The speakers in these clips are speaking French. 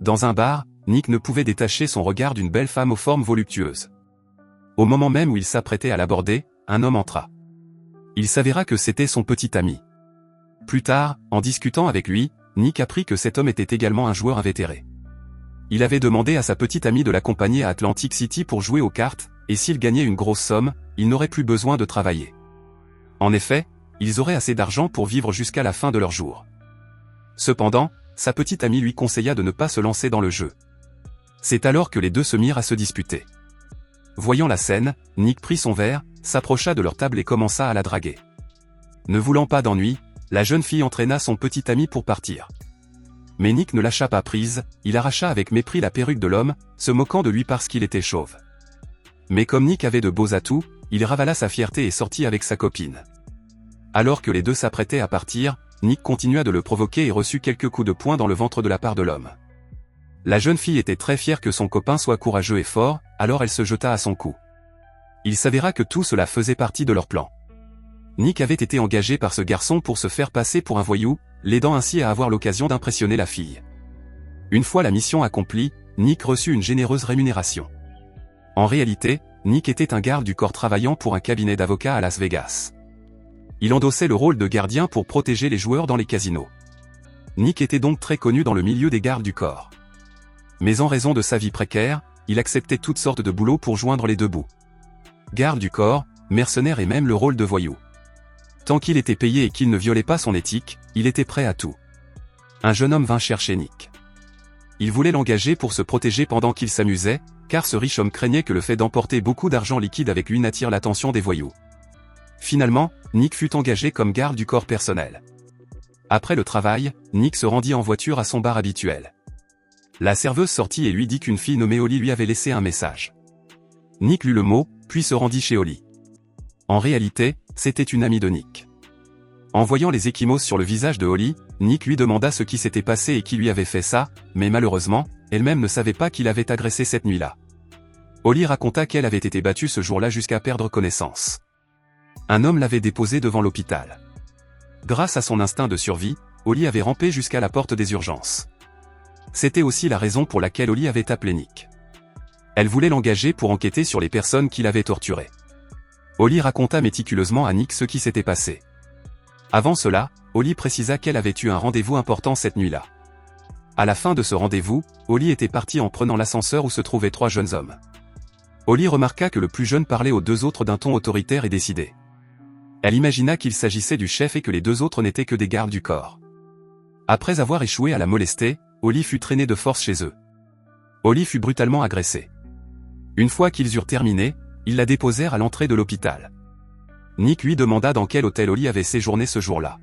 Dans un bar, Nick ne pouvait détacher son regard d'une belle femme aux formes voluptueuses. Au moment même où il s'apprêtait à l'aborder, un homme entra. Il s'avéra que c'était son petit ami. Plus tard, en discutant avec lui, Nick apprit que cet homme était également un joueur invétéré. Il avait demandé à sa petite amie de l'accompagner à Atlantic City pour jouer aux cartes, et s'il gagnait une grosse somme, il n'aurait plus besoin de travailler. En effet, ils auraient assez d'argent pour vivre jusqu'à la fin de leur jour. Cependant, sa petite amie lui conseilla de ne pas se lancer dans le jeu. C'est alors que les deux se mirent à se disputer. Voyant la scène, Nick prit son verre, s'approcha de leur table et commença à la draguer. Ne voulant pas d'ennui, la jeune fille entraîna son petit ami pour partir. Mais Nick ne lâcha pas prise, il arracha avec mépris la perruque de l'homme, se moquant de lui parce qu'il était chauve. Mais comme Nick avait de beaux atouts, il ravala sa fierté et sortit avec sa copine. Alors que les deux s'apprêtaient à partir, Nick continua de le provoquer et reçut quelques coups de poing dans le ventre de la part de l'homme. La jeune fille était très fière que son copain soit courageux et fort, alors elle se jeta à son cou. Il s'avéra que tout cela faisait partie de leur plan. Nick avait été engagé par ce garçon pour se faire passer pour un voyou, l'aidant ainsi à avoir l'occasion d'impressionner la fille. Une fois la mission accomplie, Nick reçut une généreuse rémunération. En réalité, Nick était un garde du corps travaillant pour un cabinet d'avocats à Las Vegas. Il endossait le rôle de gardien pour protéger les joueurs dans les casinos. Nick était donc très connu dans le milieu des gardes du corps. Mais en raison de sa vie précaire, il acceptait toutes sortes de boulots pour joindre les deux bouts. Garde du corps, mercenaire et même le rôle de voyou. Tant qu'il était payé et qu'il ne violait pas son éthique, il était prêt à tout. Un jeune homme vint chercher Nick. Il voulait l'engager pour se protéger pendant qu'il s'amusait, car ce riche homme craignait que le fait d'emporter beaucoup d'argent liquide avec lui n'attire l'attention des voyous. Finalement, Nick fut engagé comme garde du corps personnel. Après le travail, Nick se rendit en voiture à son bar habituel. La serveuse sortit et lui dit qu'une fille nommée Holly lui avait laissé un message. Nick lut le mot, puis se rendit chez Holly. En réalité, c'était une amie de Nick. En voyant les ecchymoses sur le visage de Holly, Nick lui demanda ce qui s'était passé et qui lui avait fait ça, mais malheureusement, elle-même ne savait pas qu'il avait agressé cette nuit-là. Holly raconta qu'elle avait été battue ce jour-là jusqu'à perdre connaissance. Un homme l'avait déposée devant l'hôpital. Grâce à son instinct de survie, Holly avait rampé jusqu'à la porte des urgences. C'était aussi la raison pour laquelle Holly avait appelé Nick. Elle voulait l'engager pour enquêter sur les personnes qui l'avaient torturé. Holly raconta méticuleusement à Nick ce qui s'était passé. Avant cela, Holly précisa qu'elle avait eu un rendez-vous important cette nuit-là. À la fin de ce rendez-vous, Holly était partie en prenant l'ascenseur où se trouvaient 3 jeunes hommes. Holly remarqua que le plus jeune parlait aux 2 autres d'un ton autoritaire et décidé. Elle imagina qu'il s'agissait du chef et que les 2 autres n'étaient que des gardes du corps. Après avoir échoué à la molester, Holly fut traînée de force chez eux. Holly fut brutalement agressée. Une fois qu'ils eurent terminé, ils la déposèrent à l'entrée de l'hôpital. Nick lui demanda dans quel hôtel Holly avait séjourné ce jour-là.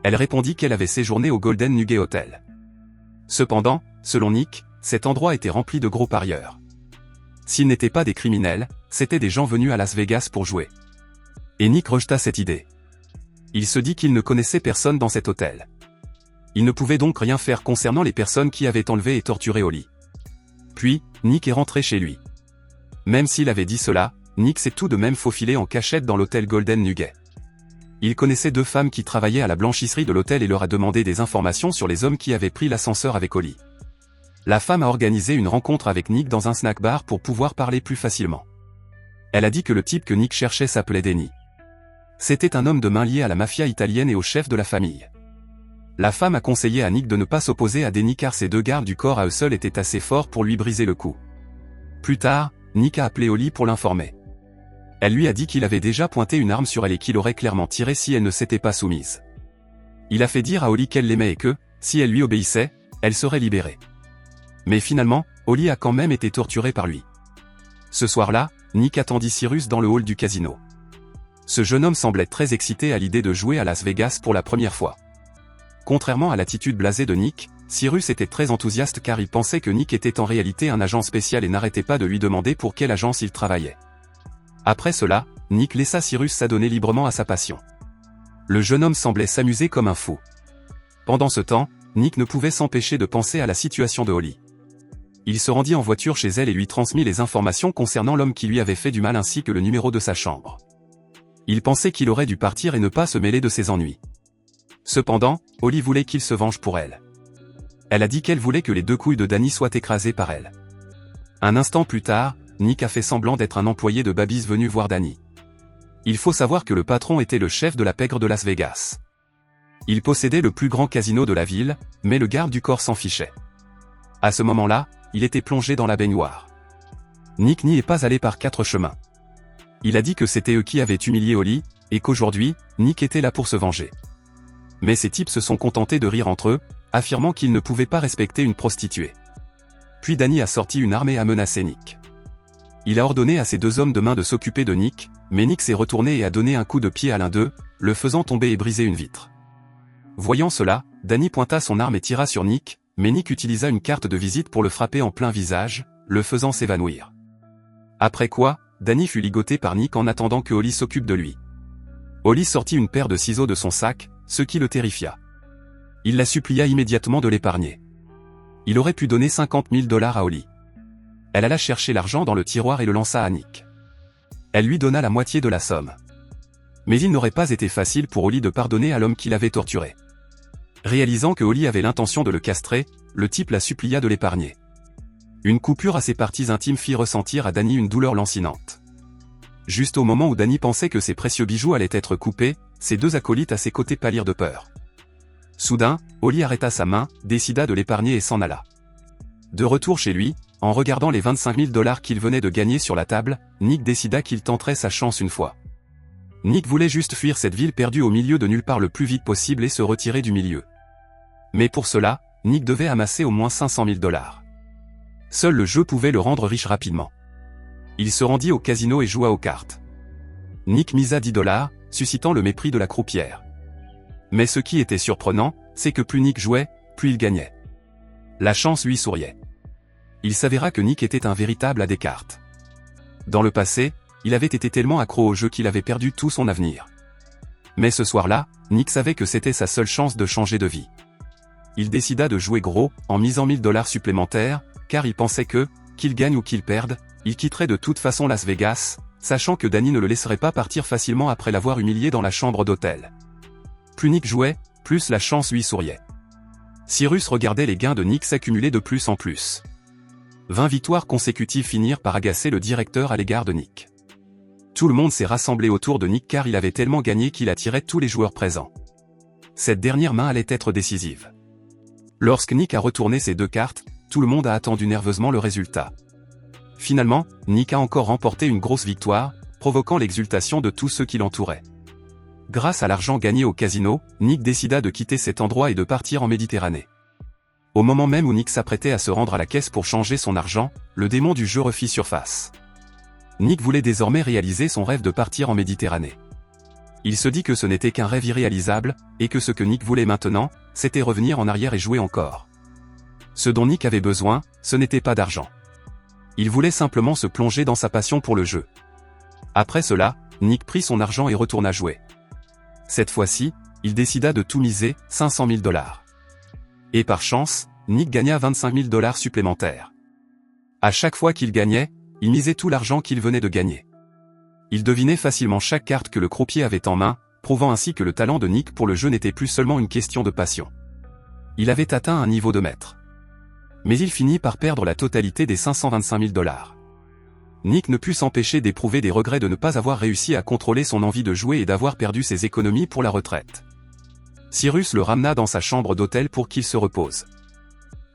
Elle répondit qu'elle avait séjourné au Golden Nugget Hotel. Cependant, selon Nick, cet endroit était rempli de gros parieurs. S'ils n'étaient pas des criminels, c'étaient des gens venus à Las Vegas pour jouer. Et Nick rejeta cette idée. Il se dit qu'il ne connaissait personne dans cet hôtel. Il ne pouvait donc rien faire concernant les personnes qui avaient enlevé et torturé Holly. Puis, Nick est rentré chez lui. Même s'il avait dit cela, Nick s'est tout de même faufilé en cachette dans l'hôtel Golden Nugget. Il connaissait 2 femmes qui travaillaient à la blanchisserie de l'hôtel et leur a demandé des informations sur les hommes qui avaient pris l'ascenseur avec Holly. La femme a organisé une rencontre avec Nick dans un snack bar pour pouvoir parler plus facilement. Elle a dit que le type que Nick cherchait s'appelait Denny. C'était un homme de main lié à la mafia italienne et au chef de la famille. La femme a conseillé à Nick de ne pas s'opposer à Denny car ces 2 gardes du corps à eux seuls étaient assez forts pour lui briser le cou. Plus tard, Nick a appelé Holly pour l'informer. Elle lui a dit qu'il avait déjà pointé une arme sur elle et qu'il aurait clairement tiré si elle ne s'était pas soumise. Il a fait dire à Holly qu'elle l'aimait et que, si elle lui obéissait, elle serait libérée. Mais finalement, Holly a quand même été torturée par lui. Ce soir-là, Nick attendit Cyrus dans le hall du casino. Ce jeune homme semblait très excité à l'idée de jouer à Las Vegas pour la première fois. Contrairement à l'attitude blasée de Nick, Cyrus était très enthousiaste car il pensait que Nick était en réalité un agent spécial et n'arrêtait pas de lui demander pour quelle agence il travaillait. Après cela, Nick laissa Cyrus s'adonner librement à sa passion. Le jeune homme semblait s'amuser comme un fou. Pendant ce temps, Nick ne pouvait s'empêcher de penser à la situation de Holly. Il se rendit en voiture chez elle et lui transmit les informations concernant l'homme qui lui avait fait du mal ainsi que le numéro de sa chambre. Il pensait qu'il aurait dû partir et ne pas se mêler de ses ennuis. Cependant, Holly voulait qu'il se venge pour elle. Elle a dit qu'elle voulait que les 2 couilles de Danny soient écrasées par elle. Un instant plus tard, Nick a fait semblant d'être un employé de Babys venu voir Danny. Il faut savoir que le patron était le chef de la pègre de Las Vegas. Il possédait le plus grand casino de la ville, mais le garde du corps s'en fichait. À ce moment-là, il était plongé dans la baignoire. Nick n'y est pas allé par 4 chemins. Il a dit que c'était eux qui avaient humilié Holly, et qu'aujourd'hui, Nick était là pour se venger. Mais ces types se sont contentés de rire entre eux, affirmant qu'ils ne pouvaient pas respecter une prostituée. Puis Danny a sorti une arme et a menacé Nick. Il a ordonné à ses 2 hommes de main de s'occuper de Nick, mais Nick s'est retourné et a donné un coup de pied à l'un d'eux, le faisant tomber et briser une vitre. Voyant cela, Danny pointa son arme et tira sur Nick, mais Nick utilisa une carte de visite pour le frapper en plein visage, le faisant s'évanouir. Après quoi, Danny fut ligoté par Nick en attendant que Holly s'occupe de lui. Holly sortit une paire de ciseaux de son sac, ce qui le terrifia. Il la supplia immédiatement de l'épargner. Il aurait pu donner $50 000 à Holly. Elle alla chercher l'argent dans le tiroir et le lança à Nick. Elle lui donna la moitié de la somme. Mais il n'aurait pas été facile pour Holly de pardonner à l'homme qui l'avait torturé. Réalisant que Holly avait l'intention de le castrer, le type la supplia de l'épargner. Une coupure à ses parties intimes fit ressentir à Danny une douleur lancinante. Juste au moment où Danny pensait que ses précieux bijoux allaient être coupés, ses 2 acolytes à ses côtés pâlirent de peur. Soudain, Holly arrêta sa main, décida de l'épargner et s'en alla. De retour chez lui, en regardant les $25 000 qu'il venait de gagner sur la table, Nick décida qu'il tenterait sa chance une fois. Nick voulait juste fuir cette ville perdue au milieu de nulle part le plus vite possible et se retirer du milieu. Mais pour cela, Nick devait amasser au moins $500 000. Seul le jeu pouvait le rendre riche rapidement. Il se rendit au casino et joua aux cartes. Nick misa $10, suscitant le mépris de la croupière. Mais ce qui était surprenant, c'est que plus Nick jouait, plus il gagnait. La chance lui souriait. Il s'avéra que Nick était un véritable à des cartes. Dans le passé, il avait été tellement accro au jeu qu'il avait perdu tout son avenir. Mais ce soir-là, Nick savait que c'était sa seule chance de changer de vie. Il décida de jouer gros, en misant $1000 supplémentaires, car il pensait que, qu'il gagne ou qu'il perde, il quitterait de toute façon Las Vegas, sachant que Danny ne le laisserait pas partir facilement après l'avoir humilié dans la chambre d'hôtel. Plus Nick jouait, plus la chance lui souriait. Cyrus regardait les gains de Nick s'accumuler de plus en plus. 20 victoires consécutives finirent par agacer le directeur à l'égard de Nick. Tout le monde s'est rassemblé autour de Nick car il avait tellement gagné qu'il attirait tous les joueurs présents. Cette dernière main allait être décisive. Lorsque Nick a retourné ses 2 cartes, tout le monde a attendu nerveusement le résultat. Finalement, Nick a encore remporté une grosse victoire, provoquant l'exultation de tous ceux qui l'entouraient. Grâce à l'argent gagné au casino, Nick décida de quitter cet endroit et de partir en Méditerranée. Au moment même où Nick s'apprêtait à se rendre à la caisse pour changer son argent, le démon du jeu refit surface. Nick voulait désormais réaliser son rêve de partir en Méditerranée. Il se dit que ce n'était qu'un rêve irréalisable, et que ce que Nick voulait maintenant, c'était revenir en arrière et jouer encore. Ce dont Nick avait besoin, ce n'était pas d'argent. Il voulait simplement se plonger dans sa passion pour le jeu. Après cela, Nick prit son argent et retourna jouer. Cette fois-ci, il décida de tout miser, $500 000. Et par chance, Nick gagna $25 000 supplémentaires. À chaque fois qu'il gagnait, il misait tout l'argent qu'il venait de gagner. Il devinait facilement chaque carte que le croupier avait en main, prouvant ainsi que le talent de Nick pour le jeu n'était plus seulement une question de passion. Il avait atteint un niveau de maître. Mais il finit par perdre la totalité des $525 000. Nick ne put s'empêcher d'éprouver des regrets de ne pas avoir réussi à contrôler son envie de jouer et d'avoir perdu ses économies pour la retraite. Cyrus le ramena dans sa chambre d'hôtel pour qu'il se repose.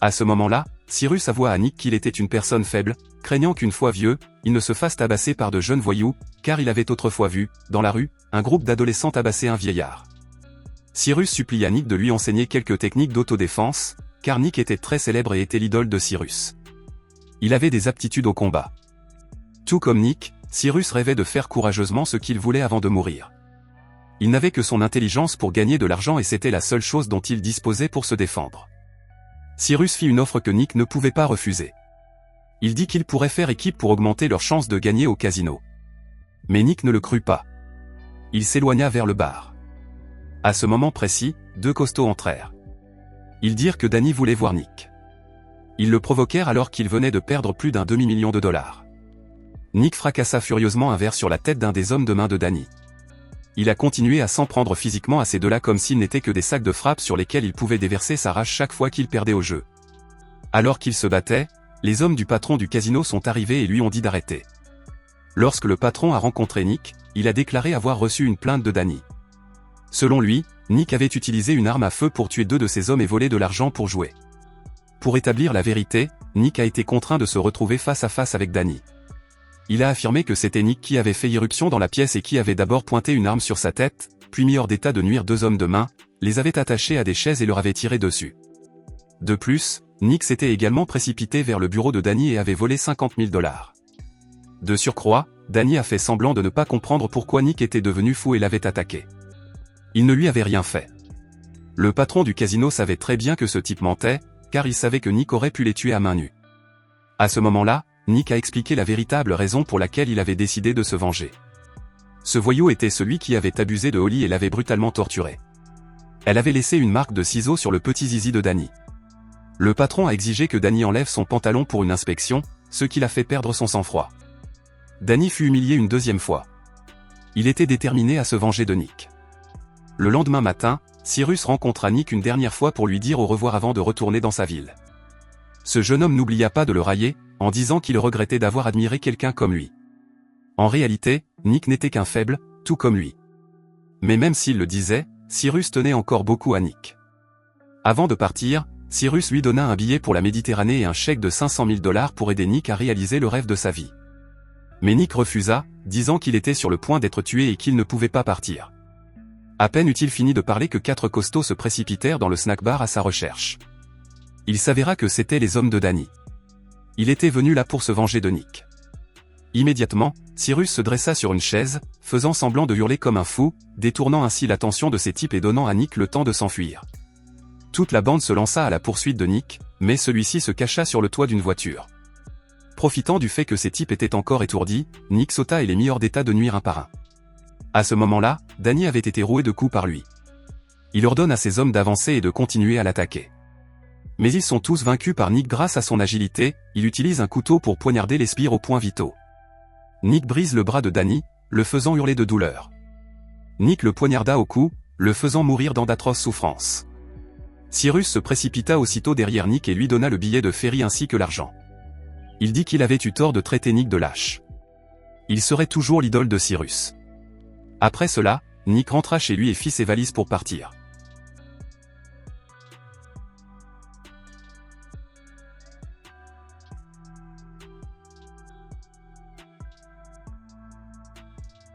À ce moment-là, Cyrus avoua à Nick qu'il était une personne faible, craignant qu'une fois vieux, il ne se fasse tabasser par de jeunes voyous, car il avait autrefois vu, dans la rue, un groupe d'adolescents tabasser un vieillard. Cyrus supplia Nick de lui enseigner quelques techniques d'autodéfense, car Nick était très célèbre et était l'idole de Cyrus. Il avait des aptitudes au combat. Tout comme Nick, Cyrus rêvait de faire courageusement ce qu'il voulait avant de mourir. Il n'avait que son intelligence pour gagner de l'argent et c'était la seule chose dont il disposait pour se défendre. Cyrus fit une offre que Nick ne pouvait pas refuser. Il dit qu'il pourrait faire équipe pour augmenter leurs chances de gagner au casino. Mais Nick ne le crut pas. Il s'éloigna vers le bar. À ce moment précis, 2 costauds entrèrent. Ils dirent que Danny voulait voir Nick. Ils le provoquèrent alors qu'il venait de perdre plus d'un demi-million de dollars. Nick fracassa furieusement un verre sur la tête d'un des hommes de main de Danny. il a continué à s'en prendre physiquement à ces deux-là comme s'ils n'étaient que des sacs de frappe sur lesquels il pouvait déverser sa rage chaque fois qu'il perdait au jeu. Alors qu'il se battait, les hommes du patron du casino sont arrivés et lui ont dit d'arrêter. Lorsque le patron a rencontré Nick, il a déclaré avoir reçu une plainte de Danny. Selon lui, Nick avait utilisé une arme à feu pour tuer 2 de ses hommes et voler de l'argent pour jouer. Pour établir la vérité, Nick a été contraint de se retrouver face à face avec Danny. Il a affirmé que c'était Nick qui avait fait irruption dans la pièce et qui avait d'abord pointé une arme sur sa tête, puis mis hors d'état de nuire 2 hommes de main, les avait attachés à des chaises et leur avait tiré dessus. De plus, Nick s'était également précipité vers le bureau de Danny et avait volé 50 000 $. De surcroît, Danny a fait semblant de ne pas comprendre pourquoi Nick était devenu fou et l'avait attaqué. Il ne lui avait rien fait. Le patron du casino savait très bien que ce type mentait, car il savait que Nick aurait pu les tuer à main nue. À ce moment-là, Nick a expliqué la véritable raison pour laquelle il avait décidé de se venger. Ce voyou était celui qui avait abusé de Holly et l'avait brutalement torturée. Elle avait laissé une marque de ciseaux sur le petit zizi de Danny. Le patron a exigé que Danny enlève son pantalon pour une inspection, ce qui l'a fait perdre son sang-froid. Danny fut humilié une 2e fois. Il était déterminé à se venger de Nick. Le lendemain matin, Cyrus rencontra Nick une dernière fois pour lui dire au revoir avant de retourner dans sa ville. Ce jeune homme n'oublia pas de le railler, en disant qu'il regrettait d'avoir admiré quelqu'un comme lui. En réalité, Nick n'était qu'un faible, tout comme lui. Mais même s'il le disait, Cyrus tenait encore beaucoup à Nick. Avant de partir, Cyrus lui donna un billet pour la Méditerranée et un chèque de 500 000 $ pour aider Nick à réaliser le rêve de sa vie. Mais Nick refusa, disant qu'il était sur le point d'être tué et qu'il ne pouvait pas partir. À peine eut-il fini de parler que 4 costauds se précipitèrent dans le snack-bar à sa recherche. Il s'avéra que c'étaient les hommes de Danny. Il était venu là pour se venger de Nick. Immédiatement, Cyrus se dressa sur une chaise, faisant semblant de hurler comme un fou, détournant ainsi l'attention de ces types et donnant à Nick le temps de s'enfuir. Toute la bande se lança à la poursuite de Nick, mais celui-ci se cacha sur le toit d'une voiture. Profitant du fait que ces types étaient encore étourdis, Nick sauta et les mit hors d'état de nuire un par un. À ce moment-là, Danny avait été roué de coups par lui. Il ordonne à ses hommes d'avancer et de continuer à l'attaquer. Mais ils sont tous vaincus par Nick grâce à son agilité, il utilise un couteau pour poignarder les sbires aux points vitaux. Nick brise le bras de Danny, le faisant hurler de douleur. Nick le poignarda au cou, le faisant mourir dans d'atroces souffrances. Cyrus se précipita aussitôt derrière Nick et lui donna le billet de ferry ainsi que l'argent. Il dit qu'il avait eu tort de traiter Nick de lâche. Il serait toujours l'idole de Cyrus. Après cela, Nick rentra chez lui et fit ses valises pour partir.